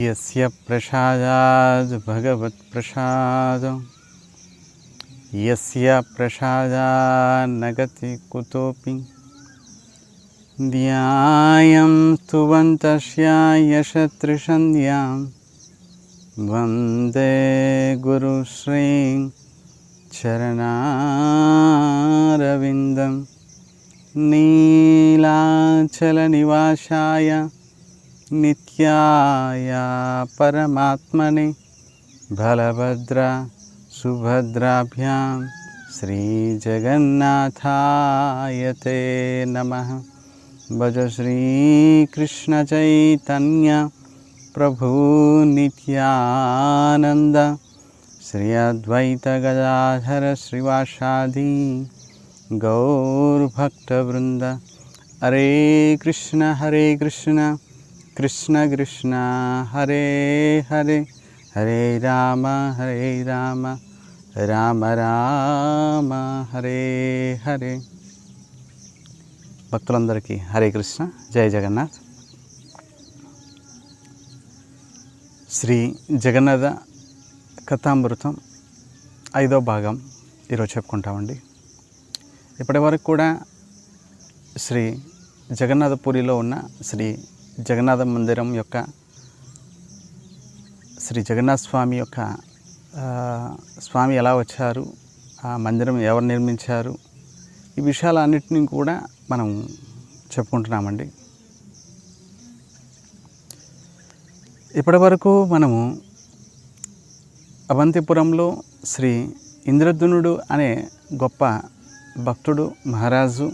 यस्य प्रसादाद् भगवत्प्रसादं यस्य प्रसादात् न गति कुतोऽपि ध्यानं स्तुवन्तस्य यशत्रिसन्ध्यां वन्दे गुरुश्रीं चरणारविन्दं नीलाचलनिवासाय नित्याय परमात्मने बलभद्रा सुभद्राभ्यां श्रीजगन्नाथाय ते नमः। भज श्रीकृष्णचैतन्य प्रभु नित्यानन्द श्री अद्वैत गदाधर श्रीवासादि गौरभक्तवृन्द। हरे कृष्ण कृष्ण कृष्ण हरे हरे हरे राम राम राम हरे हरे। భక్తులందరికీ హరే కృష్ణ, జయ జగన్నాథ్. శ్రీ జగన్నాథ కథామృతం 5వ భాగం ఈరోజు చెప్పుకుంటామండి. ఇప్పటి వరకు కూడా శ్రీ జగన్నాథపురిలో ఉన్న శ్రీ జగన్నాథ మందిరం యొక్క శ్రీ జగన్నాథ స్వామి యొక్క స్వామి ఎలా వచ్చారు, ఆ మందిరం ఎవరు నిర్మించారు, ఈ విషయాలన్నింటినీ కూడా మనం చెప్పుకుంటున్నామండి. ఇప్పటి వరకు మనము అవంతిపురంలో శ్రీ ఇంద్రద్యుమ్నుడు అనే గొప్ప భక్తుడు మహారాజు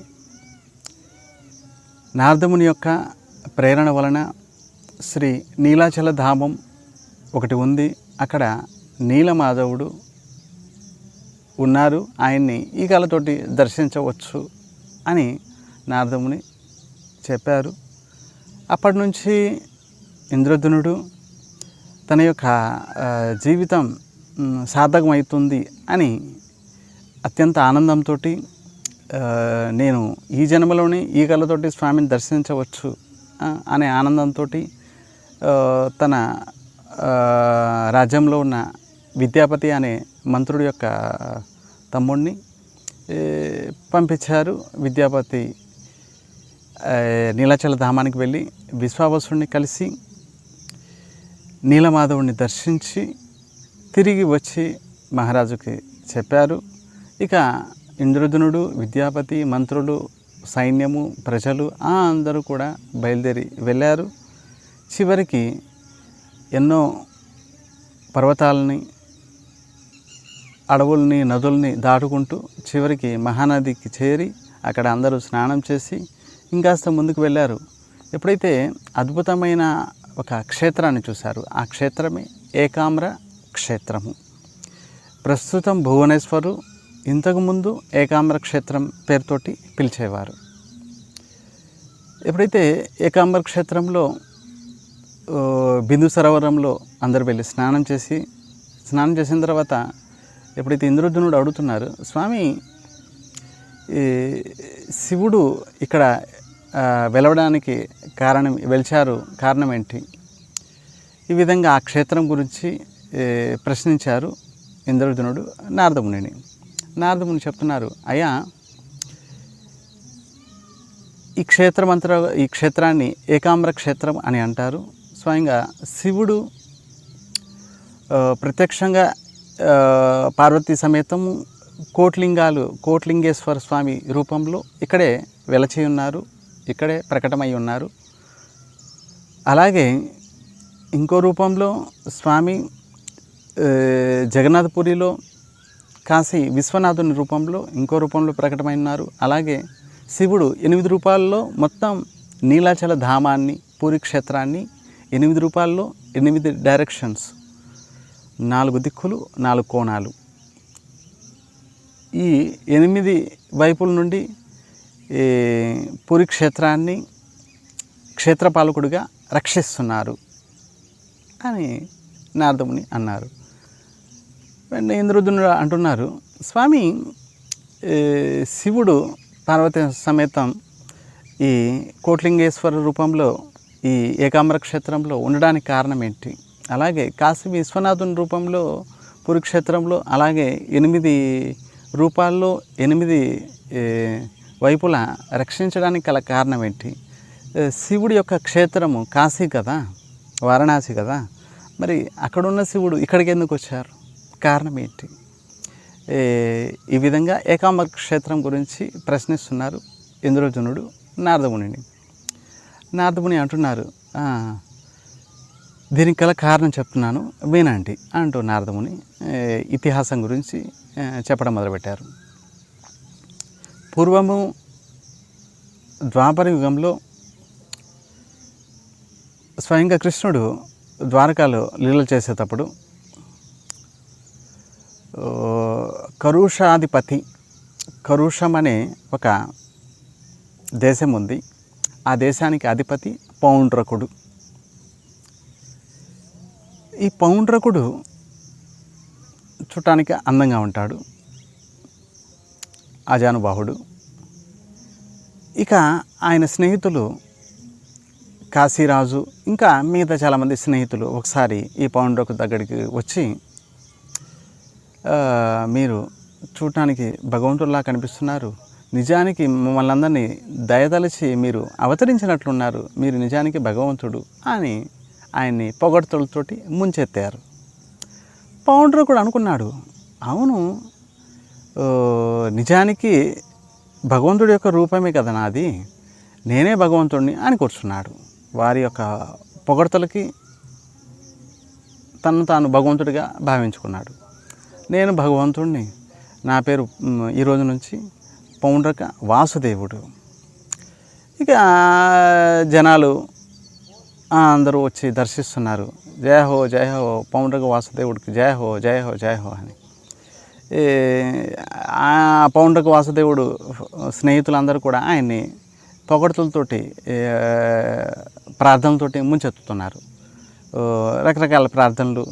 నారదముని యొక్క ప్రేరణ వలన శ్రీ నీలాచల ధామం ఒకటి ఉంది, అక్కడ నీలమాధవుడు ఉన్నారు, ఆయన్ని ఈ కళతోటి దర్శించవచ్చు అని నారదముని చెప్పారు. అప్పటి నుంచి ఇంద్రద్యుమ్నుడు తన యొక్క జీవితం సార్థకమవుతుంది అని అత్యంత ఆనందంతో నేను ఈ జన్మలోనే ఈ కళతోటి స్వామిని దర్శించవచ్చు అనే ఆనందంతో తన రాజ్యంలో ఉన్న విద్యాపతి అనే మంత్రుడి యొక్క తమ్ముడిని పంపించారు. విద్యాపతి నీలాచల ధామానికి వెళ్ళి విశ్వావసుడిని కలిసి నీలమాధవుడిని దర్శించి తిరిగి వచ్చి మహారాజుకి చెప్పారు. ఇక ఇంద్రద్యుమ్నుడు, విద్యాపతి, మంత్రులు, సైన్యము, ప్రజలు అందరూ కూడా బయలుదేరి వెళ్ళారు. చివరికి ఎన్నో పర్వతాలని, అడవుల్ని, నదుల్ని దాటుకుంటూ చివరికి మహానదికి చేరి అక్కడ అందరూ స్నానం చేసి ఇంకాస్త ముందుకు వెళ్ళారు. ఎప్పుడైతే అద్భుతమైన ఒక క్షేత్రాన్ని చూశారు, ఆ క్షేత్రమే ఏకామ్ర క్షేత్రము. ప్రస్తుతం భువనేశ్వరు, ఇంతకుముందు ఏకామ్ర క్షేత్రం పేరుతోటి పిలిచేవారు. ఎప్పుడైతే ఏకామ్ర క్షేత్రంలో బిందు సరోవరంలో అందరు వెళ్ళి స్నానం చేసిన తర్వాత ఎప్పుడైతే ఇంద్రద్యుమ్నుడు అడుగుతున్నారు, స్వామి శివుడు ఇక్కడ వెలవడానికి కారణం ఏంటి, ఈ విధంగా ఆ క్షేత్రం గురించి ప్రశ్నించారు ఇంద్రద్యుమ్నుడు నారదమునిని. నారదముని చెప్తున్నారు, అయ్యా ఈ క్షేత్రాన్ని ఏకామ్ర క్షేత్రం అని అంటారు. స్వయంగా శివుడు ప్రత్యక్షంగా పార్వతీ సమేతము కోట్లింగేశ్వర స్వామి రూపంలో ఇక్కడే వెలచి ఉన్నారు, ఇక్కడే ప్రకటమై ఉన్నారు. అలాగే ఇంకో రూపంలో స్వామి జగన్నాథపురిలో కాశీ విశ్వనాథుని రూపంలో ఇంకో రూపంలో ప్రకటమై ఉన్నారు. అలాగే శివుడు 8 రూపాల్లో మొత్తం నీలాచల ధామాన్ని, పూరి క్షేత్రాన్ని 8 రూపాల్లో 8 డైరెక్షన్స్, 4 దిక్కులు, 4 కోణాలు, ఈ 8 వైపుల నుండి పూరి క్షేత్రాన్ని క్షేత్రపాలకుడిగా రక్షిస్తున్నారు అని నారదముని అన్నారు. ఇంద్రద్యుమ్నుడు అంటున్నారు, స్వామి శివుడు పార్వతీ సమేతం ఈ కోట్లింగేశ్వర రూపంలో ఈ ఏకాంబర క్షేత్రంలో ఉండడానికి కారణం ఏంటి? అలాగే కాశీ విశ్వనాథుని రూపంలో పురుక్షేత్రంలో అలాగే 8 రూపాల్లో 8 వైపులా రక్షించడానికి గల కారణం ఏంటి? శివుడి యొక్క క్షేత్రము కాశీ కదా, వారణాసి కదా, మరి అక్కడున్న శివుడు ఇక్కడికి ఎందుకు వచ్చారు? కారణం ఏంటి? ఈ విధంగా ఏకాంబర క్షేత్రం గురించి ప్రశ్నిస్తున్నారు ఇంద్రజనుడు నారదమునిని. నారదముని అంటున్నారు, దీనికి గల కారణం చెప్తున్నాను వినండి అంటూ నారదముని ఇతిహాసం గురించి చెప్పడం మొదలుపెట్టారు. పూర్వము ద్వాపర యుగంలో స్వయంగా కృష్ణుడు ద్వారకాలో లీలలు చేసేటప్పుడు కరుషాధిపతి, కరుషం అనే ఒక దేశం ఉంది. ఆ దేశానికి అధిపతి పౌండ్రకుడు. ఈ పౌండ్రకుడు చూడటానికి అందంగా ఉంటాడు, అజానుబాహుడు. ఇక ఆయన స్నేహితులు కాశీరాజు ఇంకా మిగతా చాలామంది స్నేహితులు ఒకసారి ఈ పౌండ్రకుడు దగ్గరికి వచ్చి, మీరు చూడటానికి భగవంతుడిలా కనిపిస్తున్నారు, నిజానికి మమ్మల్ని అందరినీ దయతలిచి మీరు అవతరించినట్లున్నారు, మీరు నిజానికి భగవంతుడు అని ఆయన్ని పొగడ్తలతోటి ముంచెత్తారు. పౌండ్రకుడు అనుకున్నాడు, అవును, నిజానికి భగవంతుడి యొక్క రూపమే కదా నాది, నేనే భగవంతుడిని అని కూర్చున్నాడు. వారి యొక్క పొగడ్తలకి తను తాను భగవంతుడిగా భావించుకున్నాడు. నేను భగవంతుడిని, నా పేరు ఈ రోజు నుంచి పౌండ్రక వాసుదేవుడు. ఇక జనాలు అందరూ వచ్చి దర్శిస్తున్నారు. జయ హో జయ హో పౌండ్రక వాసుదేవుడికి జయ హో జయ హో జయ హో అని. ఆ పౌండ్రక వాసుదేవుడు స్నేహితులందరూ కూడా ఆయన్ని పొగడ్తలతోటి ప్రార్థనలతోటి ముంచెత్తుతున్నారు. రకరకాల ప్రార్థనలు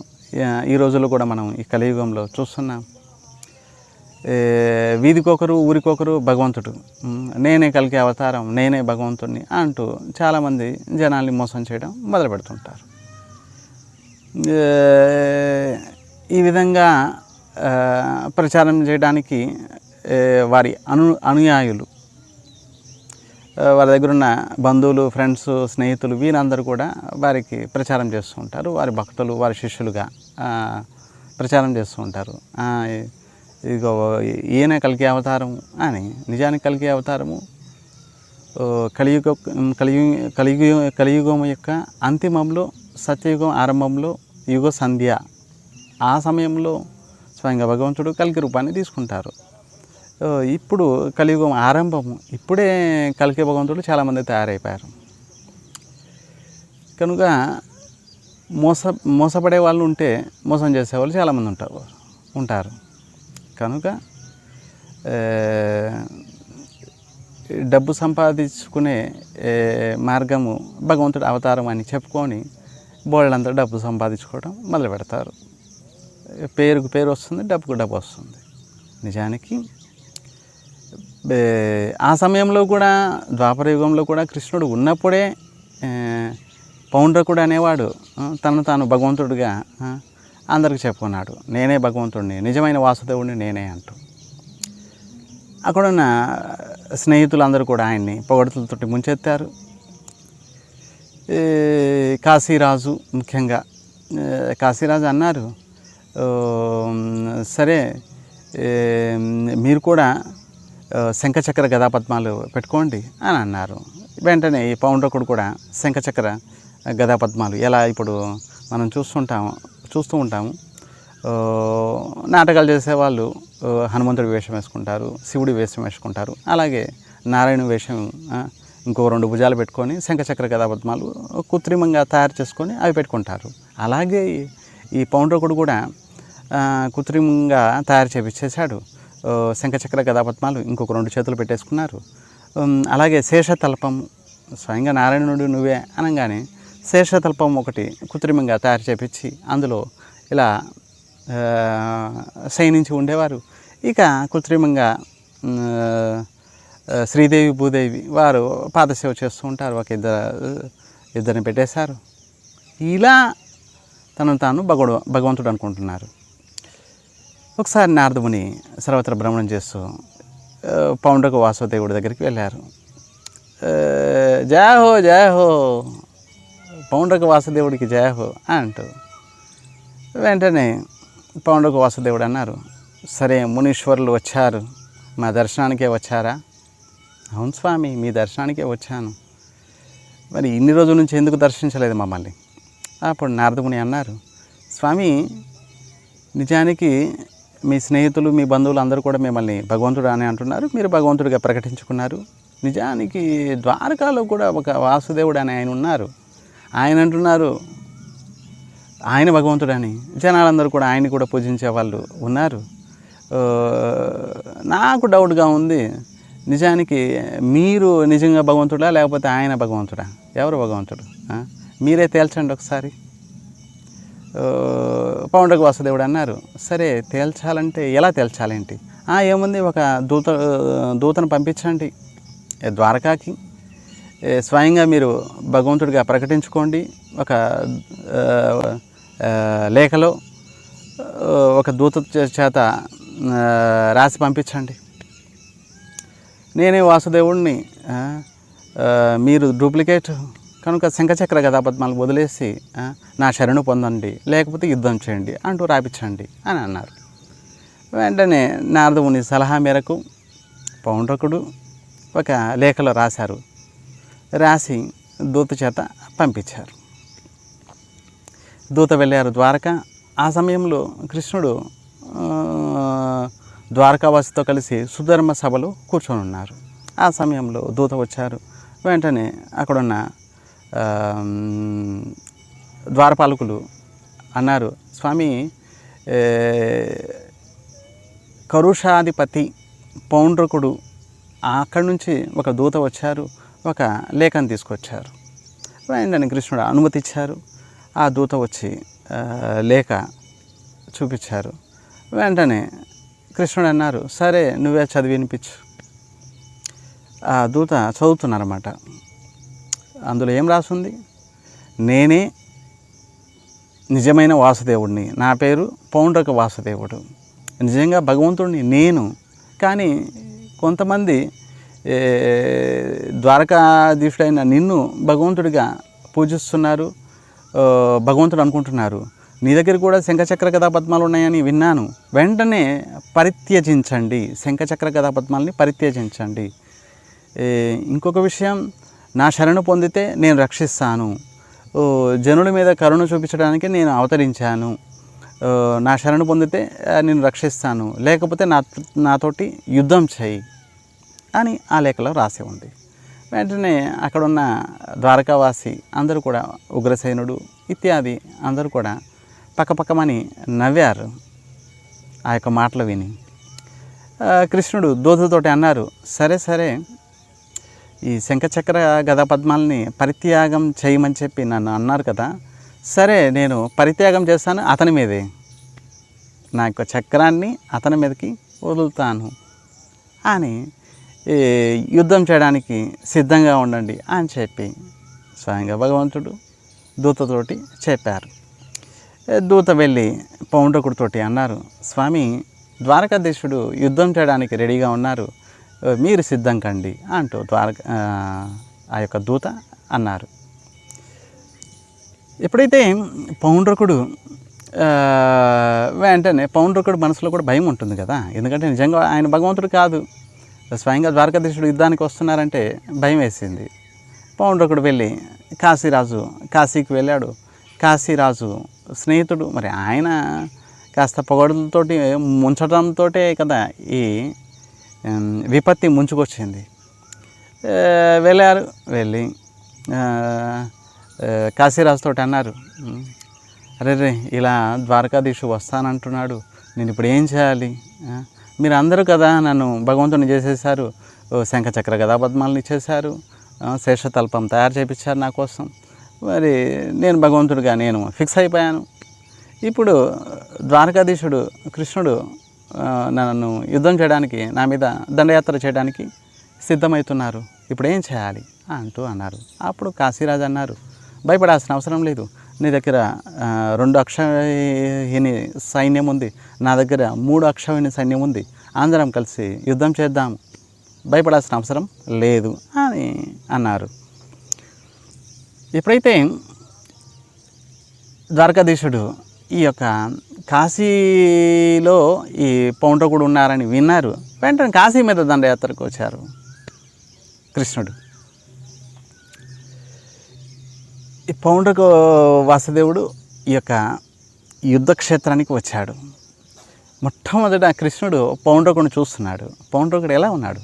ఈ రోజుల్లో కూడా మనం ఈ కలియుగంలో చూస్తున్నాం. వీధికొకరు ఊరికొకరు భగవంతుడు, నేనే కలిగే అవతారం, నేనే భగవంతుడిని అంటూ చాలామంది జనాల్ని మోసం చేయడం మొదలు పెడుతుంటారు. ఈ విధంగా ప్రచారం చేయడానికి వారి అనుయాయులు, వారి దగ్గర ఉన్న బంధువులు, ఫ్రెండ్స్, స్నేహితులు వీరందరూ కూడా వారికి ప్రచారం చేస్తూ ఉంటారు. వారి భక్తులు, వారి శిష్యులుగా ప్రచారం చేస్తూ ఉంటారు. ఇదిగో ఈయన కలిగే అవతారము అని. నిజానికి కలిగే అవతారము కలియుగం యొక్క అంతిమంలో, సత్యయుగం ఆరంభంలో యుగ సంధ్య, ఆ సమయంలో స్వయంగా భగవంతుడు కలికి రూపాన్ని తీసుకుంటారు. ఇప్పుడు కలియుగం ఆరంభము, ఇప్పుడే కలికి భగవంతుడు చాలామంది తయారైపోయారు. కనుక మోసపడే వాళ్ళు ఉంటే మోసం చేసేవాళ్ళు చాలామంది ఉంటారు. కనుక డబ్బు సంపాదించుకునే మార్గము భగవంతుడి అవతారం అని చెప్పుకొని బోళ్ళంతా డబ్బు సంపాదించుకోవడం మొదలు పెడతారు. పేరుకు పేరు వస్తుంది, డబ్బుకు డబ్బు వస్తుంది. నిజానికి ఆ సమయంలో కూడా, ద్వాపర యుగంలో కూడా కృష్ణుడు ఉన్నప్పుడే పౌండ్రకుడు అనేవాడు తను తాను భగవంతుడిగా అందరికి చెప్పుకున్నాడు, నేనే భగవంతుడిని, నిజమైన వాసుదేవుడిని నేనే అంటూ. అక్కడున్న స్నేహితులందరూ కూడా ఆయన్ని పొగడ్తలతోటి ముంచెత్తారు. కాశీరాజు ముఖ్యంగా, కాశీరాజు అన్నారు, సరే మీరు కూడా శంఖచక్ర గదాపద్మాలు పెట్టుకోండి అని అన్నారు. వెంటనే ఈ పౌండ్రకుడు కూడా శంఖచక్ర గదాపద్మాలు ఎలా ఇప్పుడు మనం చూస్తూ ఉంటాము. నాటకాలు చేసేవాళ్ళు హనుమంతుడి వేషం వేసుకుంటారు, శివుడి వేషం వేసుకుంటారు. అలాగే నారాయణ వేషం ఇంకో 2 భుజాలు పెట్టుకొని శంఖచక్ర గదాపద్మాలు కృత్రిమంగా తయారు చేసుకొని అవి పెట్టుకుంటారు. అలాగే ఈ పౌండ్రకుడు కూడా కృత్రిమంగా తయారు చేపించేశాడు. శంఖచక్ర గదాపద్మాలు ఇంకొక 2 చేతులు పెట్టేసుకున్నారు. అలాగే శేషతల్పం, స్వయంగా నారాయణుడు నువ్వే అనగానే శేషతల్పం ఒకటి కృత్రిమంగా తయారు చేపించి అందులో ఇలా శయనించి ఉండేవారు. ఇక కృత్రిమంగా శ్రీదేవి భూదేవి వారు పాదసేవ చేస్తూ ఉంటారు. ఒక ఇద్దరిని పెట్టేశారు. ఇలా తనను తాను భగవంతుడు అనుకుంటున్నారు. ఒకసారి నారదముని సర్వత్ర భ్రమణం చేస్తూ పౌండ్రక వాసుదేవుడి దగ్గరికి వెళ్ళారు. జయ హో జయ హో, పౌండ్రక వాసుదేవుడికి జయ హో అంటూ. వెంటనే పౌండ్రక వాసుదేవుడు అన్నారు, సరే మునీశ్వరులు వచ్చారు, మా దర్శనానికే వచ్చారా? అవును స్వామి, మీ దర్శనానికే వచ్చాను. మరి ఇన్ని రోజుల నుంచి ఎందుకు దర్శించలేదు మమ్మల్ని? అప్పుడు నారదముని అన్నారు, స్వామి నిజానికి మీ స్నేహితులు మీ బంధువులు అందరూ కూడా మిమ్మల్ని భగవంతుడు అని అంటున్నారు, మీరు భగవంతుడిగా ప్రకటించుకున్నారు. నిజానికి ద్వారకాలో కూడా ఒక వాసుదేవుడు అని ఆయన ఉన్నారు, ఆయన అంటున్నారు ఆయన భగవంతుడని. జనాలందరూ కూడా ఆయన్ని కూడా పూజించే వాళ్ళు ఉన్నారు. నాకు డౌట్గా ఉంది, నిజానికి మీరు నిజంగా భగవంతుడా లేకపోతే ఆయన భగవంతుడా? ఎవరు భగవంతుడు? మీరే తేల్చండి ఒకసారి. పౌండ్రక వాసుదేవుడు అన్నారు, సరే తేల్చాలంటే ఎలా తేల్చాలేంటి? ఏముంది, ఒక దూతను పంపించండి ద్వారకాకి, స్వయంగా మీరు భగవంతుడిగా ప్రకటించుకోండి. ఒక లేఖలో ఒక దూత చేత రాసి పంపించండి. నేనే వాసుదేవుడిని, మీరు డూప్లికేట్ కనుక శంఖచక్ర గదాపద్మాలు వదిలేసి నా శరణు పొందండి, లేకపోతే యుద్ధం చేయండి అంటూ రాపించండి అని అన్నారు. వెంటనే నారదముని సలహా మేరకు పౌండ్రకుడు ఒక లేఖలో రాశారు, రాసి దూత చేత పంపించారు. దూత వెళ్ళారు ద్వారక. ఆ సమయంలో కృష్ణుడు ద్వారకావాసితో కలిసి సుధర్మ సభలో కూర్చొని ఉన్నారు. ఆ సమయంలో దూత వచ్చారు. వెంటనే అక్కడున్న ద్వారపాలకులు అన్నారు, స్వామి కరుషాధిపతి పౌండ్రకుడు అక్కడి నుంచి ఒక దూత వచ్చారు, ఒక లేఖను తీసుకొచ్చారు. వెంటనే కృష్ణుడు అనుమతి ఇచ్చారు. ఆ దూత వచ్చి లేఖ చూపించారు. వెంటనే కృష్ణుడు అన్నారు, సరే నువ్వే చదివి వినిపించు. ఆ దూత చదువుతున్నారన్నమాట. అందులో ఏం రాసుంది, నేనే నిజమైన వాసుదేవుడిని, నా పేరు పౌండ్రక వాసుదేవుడు, నిజంగా భగవంతుడిని నేను. కానీ కొంతమంది ద్వారకాధీశుడైన నిన్ను భగవంతుడిగా పూజిస్తున్నారు, భగవంతుడు అనుకుంటున్నారు. నీ దగ్గర కూడా శంఖచక్ర గదాపద్మాలు ఉన్నాయని విన్నాను. వెంటనే పరిత్యజించండి, శంఖచక్ర గదాపద్మాలని పరిత్యజించండి. ఇంకొక విషయం, నా శరణు పొందితే నేను రక్షిస్తాను, జనుల మీద కరుణ చూపించడానికి నేను అవతరించాను, నా శరణు పొందితే నేను రక్షిస్తాను, లేకపోతే నాతోటి యుద్ధం చేయి అని ఆ లేఖలో రాసి ఉంది. వెంటనే అక్కడున్న ద్వారకావాసి అందరూ కూడా, ఉగ్రసేనుడు ఇత్యాది అందరూ కూడా పక్కపక్కమని నవ్వారు ఆ యొక్క మాటలు విని. కృష్ణుడు దూతతోటి అన్నారు, సరే సరే ఈ శంఖచక్ర గదాపద్మాలని పరిత్యాగం చేయమని చెప్పి నన్ను అన్నారు కదా, సరే నేను పరిత్యాగం చేస్తాను, అతని మీదే నా యొక్క చక్రాన్ని అతని మీదకి వదులుతాను అని యుద్ధం చేయడానికి సిద్ధంగా ఉండండి అని చెప్పి స్వయంగా భగవంతుడు దూతతోటి చెప్పారు. దూత వెళ్ళి పౌండ్రకుడితోటి అన్నారు, స్వామి ద్వారకాధీశుడు యుద్ధం చేయడానికి రెడీగా ఉన్నారు, మీరు సిద్ధం కండి అంటూ ఆ యొక్క దూత అన్నారు. ఎప్పుడైతే పౌండ్రకుడు వెంటనే పౌండ్రకుడు మనసులో కూడా భయం ఉంటుంది కదా, ఎందుకంటే నిజంగా ఆయన భగవంతుడు కాదు, స్వయంగా ద్వారకాధీశుడు యుద్ధానికి వస్తున్నారంటే భయం వేసింది. పౌండ్రకుడు వెళ్ళి కాశీకి వెళ్ళాడు. కాశీరాజు స్నేహితుడు, మరి ఆయన కాస్త పొగడులతోటి ముంచడంతో కదా ఈ విపత్తి ముంచుకొచ్చింది. వెళ్ళి కాశీరాజుతో అన్నారు, అరే ఇలా ద్వారకాధీశుడు వస్తానంటున్నాడు, నేను ఇప్పుడు ఏం చేయాలి? మీరు అందరూ కదా నన్ను భగవంతుని చేసేసారు, శంఖచక్ర గదాపద్మాలను ఇచ్చేశారు, శేషతల్పం తయారు చేయించారు నా కోసం, మరి నేను భగవంతుడిగా నేను ఫిక్స్ అయిపోయాను. ఇప్పుడు ద్వారకాధీశుడు కృష్ణుడు నన్ను యుద్ధం చేయడానికి, నా మీద దండయాత్ర చేయడానికి సిద్ధమవుతున్నారు, ఇప్పుడు ఏం చేయాలి అంటూ అన్నారు. అప్పుడు కాశీరాజు అన్నారు, భయపడాల్సిన అవసరం లేదు. నీ దగ్గర 2 అక్షౌహిణి సైన్యం ఉంది, నా దగ్గర 3 అక్షౌహిణి సైన్యం ఉంది, అందరం కలిసి యుద్ధం చేద్దాం, భయపడాల్సిన అవసరం లేదు అని అన్నారు. ఎప్పుడైతే ద్వారకాధీశుడు ఈ యొక్క కాశీలో ఈ పౌండ్రకుడు ఉన్నారని విన్నారు, వెంటనే కాశీ మీద దండయాత్రకు వచ్చారు కృష్ణుడు. ఈ పౌండ్రక వాసుదేవుడు ఈ యొక్క యుద్ధక్షేత్రానికి వచ్చాడు. మొట్టమొదట కృష్ణుడు పౌండ్రకుడిని చూస్తున్నాడు. పౌండ్రకుడు ఎలా ఉన్నాడు?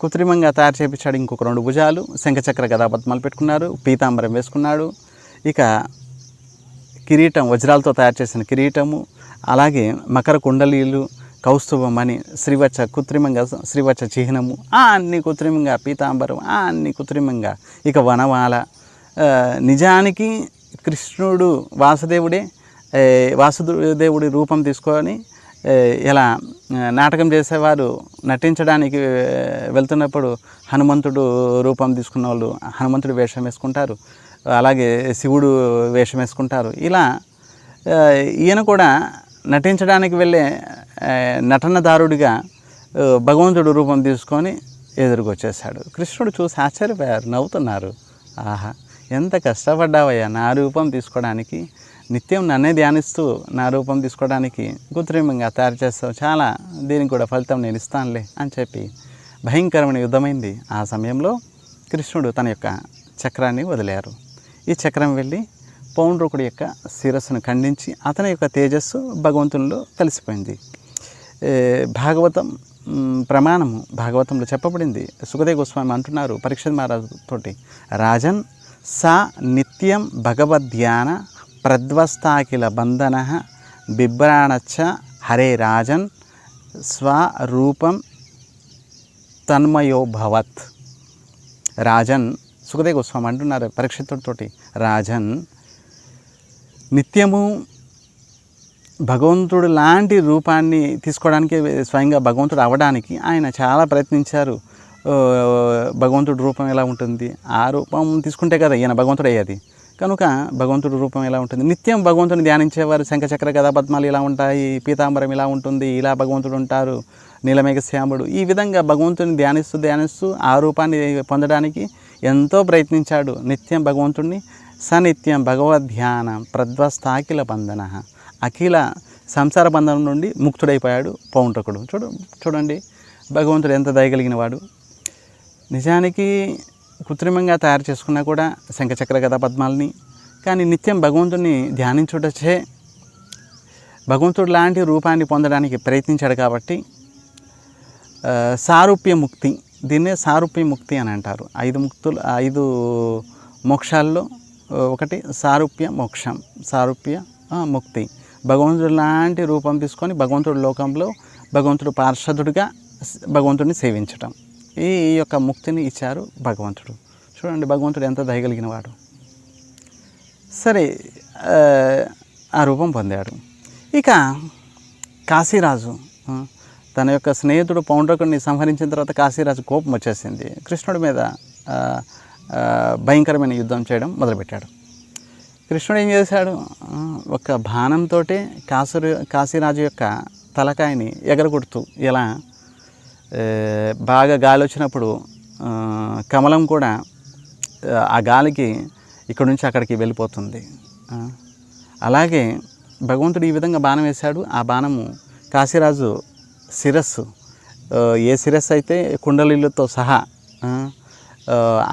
కృత్రిమంగా తయారు చేయించాడు. ఇంకొక 2 భుజాలు, శంఖచక్ర గదాపద్మాలు పెట్టుకున్నారు, పీతాంబరం వేసుకున్నాడు. ఇక కిరీటం, వజ్రాలతో తయారు చేసిన కిరీటము, అలాగే మకర కుండలీలు, కౌస్తుభం అని కృత్రిమంగా శ్రీవత్స చిహ్నము, అన్ని కృత్రిమంగా పీతాంబరం, అన్ని కృత్రిమంగా. ఇక వనమాల. నిజానికి కృష్ణుడు వాసుదేవుడి రూపం తీసుకొని ఇలా నాటకం చేసేవారు నటించడానికి వెళ్తున్నప్పుడు హనుమంతుడు రూపం తీసుకున్న వాళ్ళు హనుమంతుడు వేషం వేసుకుంటారు, అలాగే శివుడు వేషం వేసుకుంటారు. ఇలా ఈయన కూడా నటించడానికి వెళ్ళే నటనదారుడిగా భగవంతుడు రూపం తీసుకొని ఎదురుకొచ్చేసాడు. కృష్ణుడు చూసి ఆశ్చర్యపోయారు, నవ్వుతున్నారు. ఆహా, ఎంత కష్టపడ్డావయ్యా నా రూపం తీసుకోవడానికి, నిత్యం నన్నే ధ్యానిస్తూ నా రూపం తీసుకోవడానికి కృత్రిమంగా తయారు చేస్తావు, చాలా దీనికి కూడా ఫలితం నేను ఇస్తానులే అని చెప్పి భయంకరమైన యుద్ధమైంది. ఆ సమయంలో కృష్ణుడు తన యొక్క చక్రాన్ని వదిలారు. ఈ చక్రం వెళ్ళి పౌండ్రకుడి యొక్క శిరస్సును ఖండించి అతని యొక్క తేజస్సు భగవంతునిలో కలిసిపోయింది. భాగవతం ప్రమాణము, భాగవతంలో చెప్పబడింది. సుఖదేవ గోస్వామి అంటున్నారు పరీక్షిత్ మహారాజు తోటి, రాజన్ సా నిత్యం భగవద్ధ్యాన ప్రద్వస్తాకిల బంధన బిభ్రాణచ్చ హరే రాజన్ స్వరూపం తన్మయోభవత్. రాజన్, సుఖదేవ గోస్వామి అంటున్నారు పరీక్షితుడితోటి, రాజన్ నిత్యము భగవంతుడు లాంటి రూపాన్ని తీసుకోవడానికి, స్వయంగా భగవంతుడు అవ్వడానికి ఆయన చాలా ప్రయత్నించారు. భగవంతుడి రూపం ఎలా ఉంటుంది, ఆ రూపం తీసుకుంటే కదా ఈయన భగవంతుడు అయ్యేది. కనుక భగవంతుడి రూపం ఎలా ఉంటుంది, నిత్యం భగవంతుని ధ్యానించేవారు శంఖచక్ర గదా పద్మాలు ఇలా ఉంటాయి, పీతాంబరం ఇలా ఉంటుంది, ఇలా భగవంతుడు ఉంటారు, నీలమేఘ శ్యాముడు. ఈ విధంగా భగవంతుని ధ్యానిస్తూ ఆ రూపాన్ని పొందడానికి ఎంతో ప్రయత్నించాడు. నిత్యం భగవంతుడిని సనిత్యం భగవద్ధ్యానం ప్రద్వస్తాకిల బంధన, అఖిల సంసార బంధనం నుండి ముక్తుడైపోయాడు పౌండ్రకుడు. చూడండి భగవంతుడు ఎంత దయగలిగిన వాడు. నిజానికి కృత్రిమంగా తయారు చేసుకున్నా కూడా శంఖచక్ర గదా పద్మాలని, కానీ నిత్యం భగవంతుడిని ధ్యానించుటచే భగవంతుడు లాంటి రూపాన్ని పొందడానికి ప్రయత్నించాడు. కాబట్టి సారూప్య ముక్తి, దీన్నే సారూప్య ముక్తి అని అంటారు. 5 మోక్షాల్లో ఒకటి సారూప్య మోక్షం, సారూప్య ముక్తి. భగవంతుడు లాంటి రూపం తీసుకొని భగవంతుడి లోకంలో భగవంతుడు పార్షదుడిగా భగవంతుడిని సేవించటం, ఈ యొక్క ముక్తిని ఇచ్చారు భగవంతుడు. చూడండి భగవంతుడు ఎంత దయగలిగిన వాడు. సరే, ఆ రూపం పొందాడు. ఇక కాశీరాజు తన యొక్క స్నేహితుడు పౌండ్రకుడిని సంహరించిన తర్వాత కాశీరాజు కోపం వచ్చేసింది. కృష్ణుడి మీద భయంకరమైన యుద్ధం చేయడం మొదలుపెట్టాడు. కృష్ణుడు ఏం చేశాడు, ఒక బాణంతో కాశీరాజు యొక్క తలకాయని ఎగరగొడుతూ, ఎలా బాగా గాలి వచ్చినప్పుడు కమలం కూడా ఆ గాలికి ఇక్కడ నుంచి అక్కడికి వెళ్ళిపోతుంది. అలాగే భగవంతుడు ఈ విధంగా బాణం వేశాడు. ఆ బాణము కాశీరాజు శిరస్సు, ఏ శిరస్సు అయితే కుండలీలతో సహా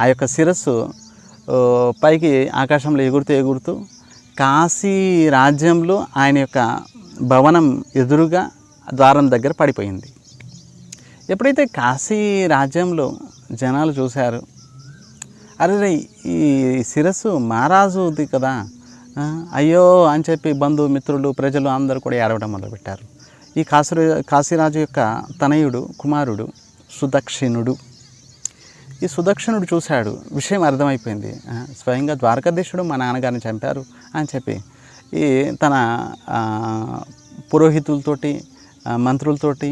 ఆ యొక్క శిరస్సు పైకి ఆకాశంలో ఎగురుతూ కాశీ రాజ్యంలో ఆయన యొక్క భవనం ఎదురుగా ద్వారం దగ్గర పడిపోయింది. ఎప్పుడైతే కాశీ రాజ్యంలో జనాలు చూశారు, అరే ఈ శిరస్సు మహారాజుది కదా, అయ్యో అని చెప్పి బంధుమిత్రులు ప్రజలు అందరూ కూడా ఏడవడం మొదలుపెట్టారు. ఈ కాశీరాజు యొక్క తనయుడు కుమారుడు సుదక్షిణుడు. ఈ సుదక్షిణుడు చూశాడు, విషయం అర్థమైపోయింది. స్వయంగా ద్వారకాధీశుడు మా నాన్నగారిని చంపారు అని చెప్పి ఈ తన పురోహితులతోటి మంత్రులతోటి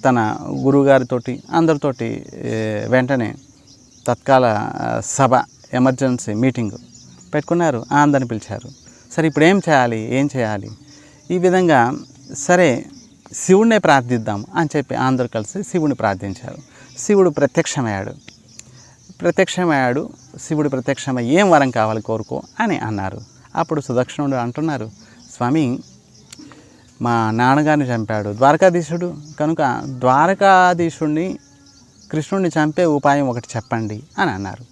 తన గురువుగారితోటి అందరితోటి వెంటనే తత్కాల సభ ఎమర్జెన్సీ మీటింగ్ పెట్టుకున్నారు, అందరిని పిలిచారు. సరే ఇప్పుడు ఏం చేయాలి ఈ విధంగా సరే శివుడినే ప్రార్థిద్దాం అని చెప్పి అందరూ కలిసి శివుడిని ప్రార్థించారు. శివుడు ప్రత్యక్షమయ్యాడు. శివుడు ప్రత్యక్షమై ఏం వరం కావాలి కోరుకో అని అన్నారు. అప్పుడు సుదక్షిణుడు అంటున్నారు, స్వామి మా నాన్నగారిని చంపాడు ద్వారకాధీశుడు, కనుక ద్వారకాధీశుడిని కృష్ణుడిని చంపే ఉపాయం ఒకటి చెప్పండి అని అన్నారు.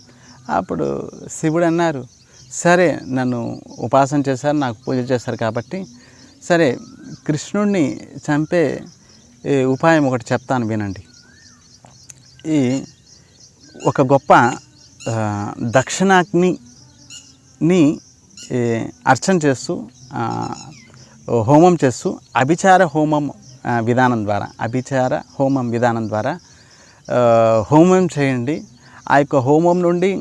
అప్పుడు శివుడు అన్నారు, సరే నన్ను ఉపాసన చేశారు, నాకు పూజ చేశారు కాబట్టి సరే కృష్ణుడిని చంపే ఉపాయం ఒకటి చెప్తాను వినండి. ఈ ఒక గొప్ప దక్షిణాగ్నిని అర్చన చేస్తూ హోమం చేస్తూ అభిచార హోమం విధానం ద్వారా హోమం చేయండి. ఆ యొక్క హోమం నుండి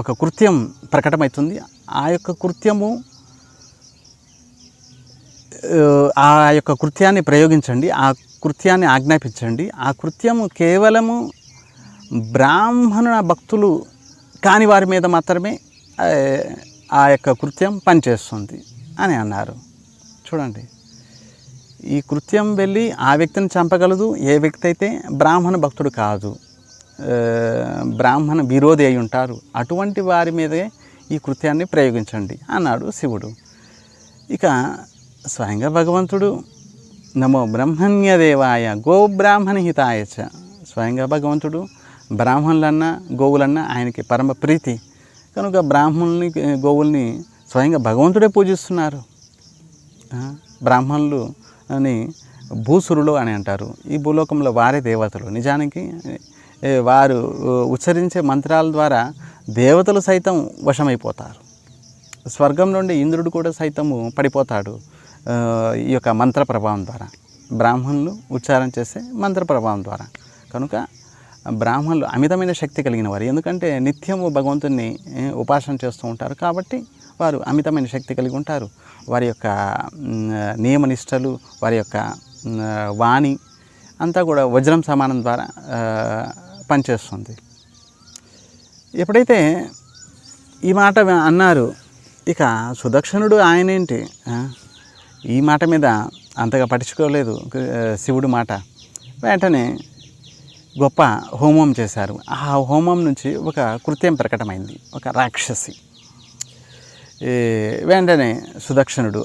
ఒక కృత్యం ప్రకటమవుతుంది. ఆ యొక్క కృత్యాన్ని ప్రయోగించండి, ఆ కృత్యాన్ని ఆజ్ఞాపించండి. ఆ కృత్యము కేవలము బ్రాహ్మణ భక్తులు కాని వారి మీద మాత్రమే ఆ యొక్క కృత్యం పనిచేస్తుంది అని అన్నారు. చూడండి, ఈ కృత్యం వెళ్ళి ఆ వ్యక్తిని చంపగలదు ఏ వ్యక్తి అయితే బ్రాహ్మణ భక్తుడు కాదు, బ్రాహ్మణ విరోధి అయి ఉంటారు, అటువంటి వారి మీదే ఈ కృత్యాన్ని ప్రయోగించండి అన్నాడు శివుడు. ఇక స్వయంగా భగవంతుడు నమో బ్రహ్మణ్యదేవాయ గోబ్రాహ్మణ హితాయ చ, స్వయంగా భగవంతుడు బ్రాహ్మణులన్నా గోవులన్నా ఆయనకి పరమ ప్రీతి కనుక బ్రాహ్మణుల్ని గోవుల్ని స్వయంగా భగవంతుడే పూజిస్తున్నారు. బ్రాహ్మణులు అని భూసురులు అని అంటారు. ఈ భూలోకంలో వారే దేవతలు. నిజానికి వారు ఉచ్చరించే మంత్రాల ద్వారా దేవతలు సైతం వశమైపోతారు. స్వర్గం నుండి ఇంద్రుడు కూడా సైతము పడిపోతాడు ఈ యొక్క మంత్ర ప్రభావం ద్వారా, బ్రాహ్మణులు ఉచ్చారణ చేసే మంత్ర ప్రభావం ద్వారా. కనుక బ్రాహ్మణులు అమితమైన శక్తి కలిగిన వారు, ఎందుకంటే నిత్యము భగవంతుని ఉపాసన చేస్తూ ఉంటారు కాబట్టి వారు అమితమైన శక్తి కలిగి ఉంటారు. వారి యొక్క నియమనిష్టలు, వారి యొక్క వాణి అంతా కూడా వజ్రం సమానం ద్వారా పనిచేస్తుంది. ఎప్పుడైతే ఈ మాట అన్నారు, ఇక సుదక్షిణుడు ఆయనేంటి ఈ మాట మీద అంతగా పట్టించుకోలేదు శివుడు మాట. వెంటనే గొప్ప హోమం చేశారు. ఆ హోమం నుంచి ఒక కృత్యం ప్రకటమైంది, ఒక రాక్షసి. వెంటనే సుదక్షిణుడు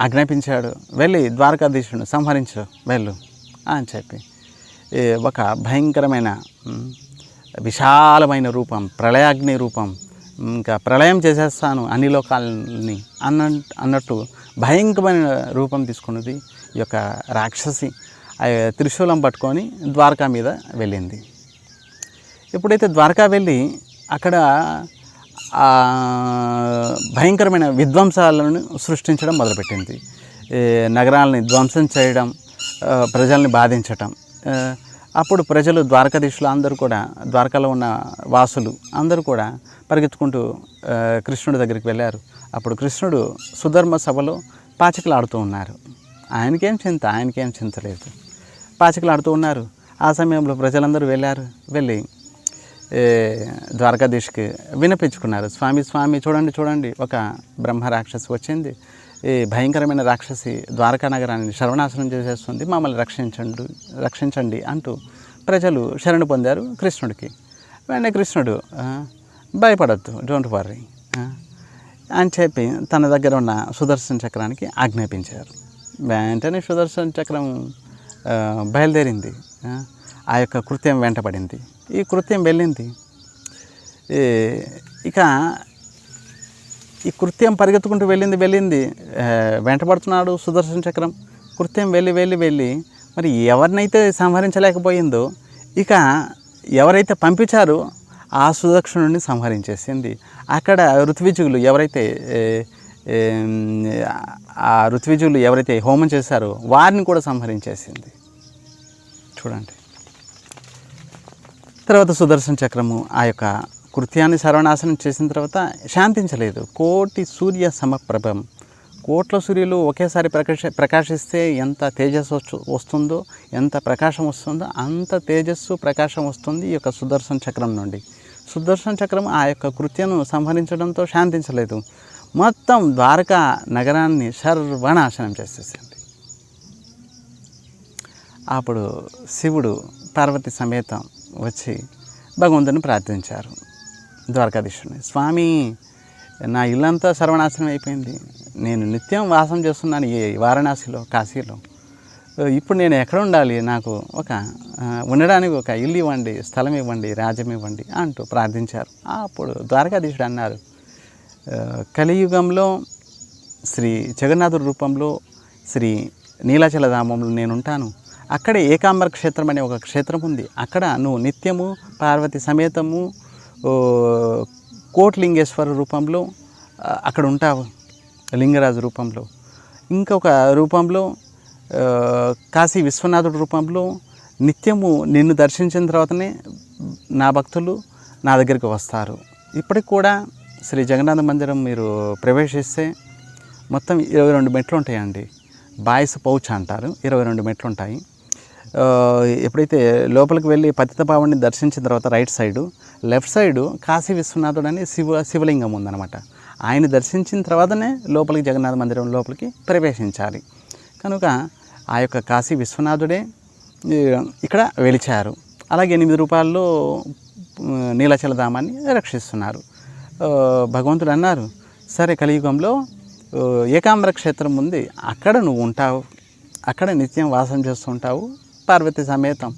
ఆజ్ఞాపించాడు, వెళ్ళి ద్వారకాధీశుడిని సంహరించు వెళ్ళు అని చెప్పి ఒక భయంకరమైన విశాలమైన ప్రళయాగ్ని రూపం, ఇంకా ప్రళయం చేసేస్తాను అన్ని లోకాలని అన్నట్టు భయంకరమైన రూపం తీసుకున్నది ఈ యొక్క రాక్షసి. త్రిశూలం పట్టుకొని ద్వారకా మీద వెళ్ళింది. ఎప్పుడైతే ద్వారకా వెళ్ళి అక్కడ భయంకరమైన విధ్వంసాలను సృష్టించడం మొదలుపెట్టింది. నగరాలని ధ్వంసం చేయడం, ప్రజల్ని బాధించటం. అప్పుడు ప్రజలు ద్వారకాధీశులు అందరూ కూడా, ద్వారకాలో ఉన్న వాసులు అందరూ కూడా పరిగెత్తుకుంటూ కృష్ణుడి దగ్గరికి వెళ్ళారు. అప్పుడు కృష్ణుడు సుధర్మ సభలో పాచికలు ఆడుతూ ఉన్నారు. ఆయనకేం చింత లేదు, పాచికలు ఆడుతూ ఉన్నారు. ఆ సమయంలో ప్రజలందరూ వెళ్ళి ద్వారకాధీష్కి వినిపించుకున్నారు, స్వామి చూడండి ఒక బ్రహ్మ రాక్షసి వచ్చింది, ఈ భయంకరమైన రాక్షసి ద్వారకా నగరాన్ని సర్వనాశనం చేసేస్తుంది, మమ్మల్ని రక్షించండి అంటూ ప్రజలు శరణు పొందారు కృష్ణుడికి. వెంటనే కృష్ణుడు భయపడద్దు, డోంట్ వర్రీ అని చెప్పి తన దగ్గర ఉన్న సుదర్శన చక్రానికి ఆజ్ఞాపించారు. వెంటనే సుదర్శన చక్రం బయలుదేరింది, ఆ యొక్క కృత్యం వెంటబడింది. ఈ కృత్యం వెళ్ళింది. ఇక ఈ కృత్యం పరిగెత్తుకుంటూ వెళ్ళింది, వెంటబడుతున్నాడు సుదర్శన చక్రం. కృత్యం వెళ్ళి మరి ఎవరినైతే సంహరించలేకపోయిందో ఇక ఎవరైతే పంపించారో ఆ సుదక్షిణుడిని సంహరించేసింది. అక్కడ ఋత్విజులు ఎవరైతే హోమం చేశారో వారిని కూడా సంహరించేసింది. చూడండి, తర్వాత సుదర్శన చక్రము ఆ యొక్క కృత్యాన్ని సర్వనాశనం చేసిన తర్వాత శాంతించలేదు. కోటి సూర్య సమప్రభం, కోట్ల సూర్యులు ఒకేసారి ప్రకాశిస్తే ఎంత తేజస్సు వస్తుందో, ఎంత ప్రకాశం వస్తుందో అంత తేజస్సు ప్రకాశం వస్తుంది ఈ యొక్క సుదర్శన చక్రం నుండి. సుదర్శన చక్రం ఆ యొక్క కృత్యను సంహరించడంతో శాంతించలేదు, మొత్తం ద్వారకా నగరాన్ని సర్వనాశనం చేసేసింది. అప్పుడు శివుడు పార్వతి సమేతం వచ్చి భగవంతుని ప్రార్థించారు. ద్వారకాధీశుని, స్వామి నా ఇల్లంతా సర్వనాశనం అయిపోయింది, నేను నిత్యం వాసం చేస్తున్నాను ఈ వారణాసిలో, కాశీలో, ఇప్పుడు నేను ఎక్కడ ఉండాలి, నాకు ఒక ఉండడానికి ఒక ఇల్లు ఇవ్వండి, స్థలం ఇవ్వండి, రాజ్యం ఇవ్వండి అంటూ ప్రార్థించారు. అప్పుడు ద్వారకాధీశుడు అన్నారు, కలియుగంలో శ్రీ జగన్నాథుడి రూపంలో శ్రీ నీలాచల ధామంలో నేను ఉంటాను, అక్కడే ఏకాంబర క్షేత్రం అనే ఒక క్షేత్రం ఉంది, అక్కడ నువ్వు నిత్యము పార్వతి సమేతము కోట్లింగేశ్వర రూపంలో అక్కడ ఉంటావు, లింగరాజు రూపంలో, ఇంకొక రూపంలో కాశీ విశ్వనాథుడి రూపంలో నిత్యము నిన్ను దర్శించిన తర్వాతనే నా భక్తులు నా దగ్గరికి వస్తారు. ఇప్పటికి కూడా శ్రీ జగన్నాథ మందిరం మీరు ప్రవేశిస్తే మొత్తం 22 మెట్లు ఉంటాయండి. బాయ్స్ పౌచ్ అంటారు, 22 మెట్లు ఉంటాయి. ఎప్పుడైతే లోపలికి వెళ్ళి పతితపావని దర్శించిన తర్వాత right side, left side Kashi విశ్వనాథుడు అని శివలింగం ఉందన్నమాట. ఆయన దర్శించిన తర్వాతనే లోపలికి జగన్నాథ మందిరం లోపలికి ప్రవేశించాలి. కనుక ఆ యొక్క కాశీ విశ్వనాథుడే ఇక్కడ వెలిచారు. అలాగే 8 రూపాయల్లో నీలాచల ధామాన్ని రక్షిస్తున్నారు. భగవంతుడు అన్నారు, సరే కలియుగంలో ఏకాంబర క్షేత్రం ఉంది, అక్కడ నువ్వు ఉంటావు, అక్కడ నిత్యం వాసం చేస్తుంటావు పార్వతి సమేతం,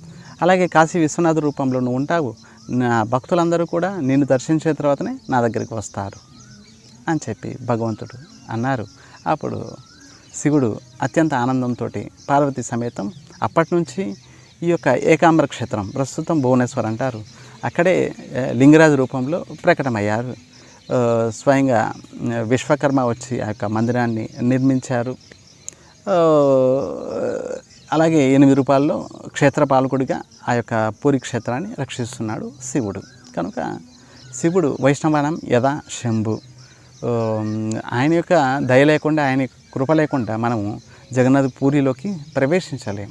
అలాగే కాశీ విశ్వనాథ రూపంలో నువ్వు ఉంటావు, నా భక్తులందరూ కూడా నిన్ను దర్శించిన తర్వాతనే నా దగ్గరికి వస్తారు అని చెప్పి భగవంతుడు అన్నారు. అప్పుడు శివుడు అత్యంత ఆనందంతో పార్వతి సమేతం అప్పటి నుంచి ఈ యొక్క ఏకాంబర క్షేత్రం, ప్రస్తుతం భువనేశ్వర్ అంటారు, అక్కడే లింగరాజు రూపంలో ప్రకటమయ్యారు. స్వయంగా విశ్వకర్మ వచ్చి ఆ యొక్క మందిరాన్ని నిర్మించారు. అలాగే 8 రూపాయల్లో క్షేత్రపాలకుడిగా ఆ యొక్క పూరి క్షేత్రాన్ని రక్షిస్తున్నాడు శివుడు. కనుక శివుడు వైష్ణవానం యథా శంభు. ఆయన యొక్క దయ లేకుండా, ఆయన కృప లేకుండా మనము జగన్నాథ పూరిలోకి ప్రవేశించలేం.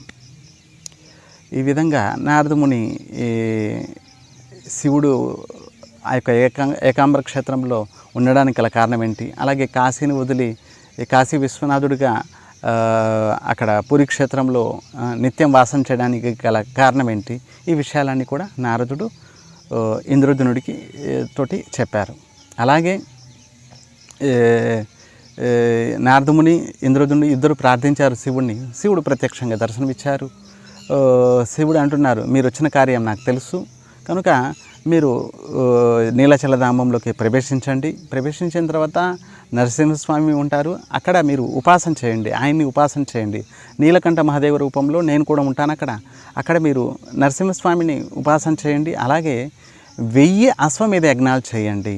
ఈ విధంగా నారదముని శివుడు ఆ యొక్క ఏకాంబర క్షేత్రంలో ఉండడానికి గల కారణం ఏంటి, అలాగే కాశీని వదిలి కాశీ విశ్వనాథుడిగా అక్కడ పూరి క్షేత్రంలో నిత్యం వాసం చేయడానికి గల కారణం ఏంటి, ఈ విషయాలన్నీ కూడా నారదుడు ఇంద్రద్యునుడికి తోటి చెప్పారు. అలాగే నారదముని ఇంద్రద్యునుడు ఇద్దరు ప్రార్థించారు శివుడిని. శివుడు ప్రత్యక్షంగా దర్శనమిచ్చారు. శివుడు అంటున్నారు, మీరు వచ్చిన కార్యం నాకు తెలుసు, కనుక మీరు నీలాచల ధామంలోకి ప్రవేశించండి, ప్రవేశించిన తర్వాత నరసింహస్వామి ఉంటారు, అక్కడ మీరు ఉపాసన చేయండి, ఆయన్ని ఉపాసన చేయండి. నీలకంఠ మహాదేవ రూపంలో నేను కూడా ఉంటాను అక్కడ మీరు నరసింహస్వామిని ఉపాసన చేయండి. అలాగే 1000 అశ్వమేధ యజ్ఞాలు చేయండి,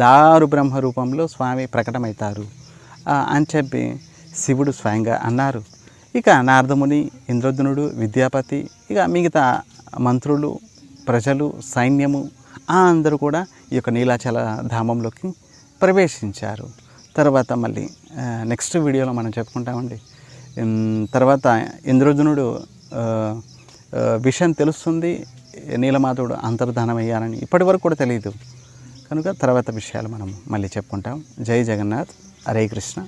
దారు బ్రహ్మ రూపంలో స్వామి ప్రకటమవుతారు అని చెప్పి శివుడు స్వయంగా అన్నారు. ఇక నారదముని, ఇంద్రద్యునుడు, విద్యాపతి, ఇక మిగతా మంత్రులు, ప్రజలు, సైన్యము అందరూ కూడా ఈ యొక్క నీలాచల ధామంలోకి ప్రవేశించారు. తర్వాత మళ్ళీ నెక్స్ట్ వీడియోలో మనం చెప్పుకుంటామండి. తర్వాత ఇంద్రద్యునుడు విషయం తెలుస్తుంది, నీలమాధవుడు అంతర్ధానమయ్యారని ఇప్పటి వరకు కూడా తెలియదు. కనుక తర్వాత విషయాలు మనం మళ్ళీ చెప్పుకుంటాం. జై జగన్నాథ్, హరే కృష్ణ.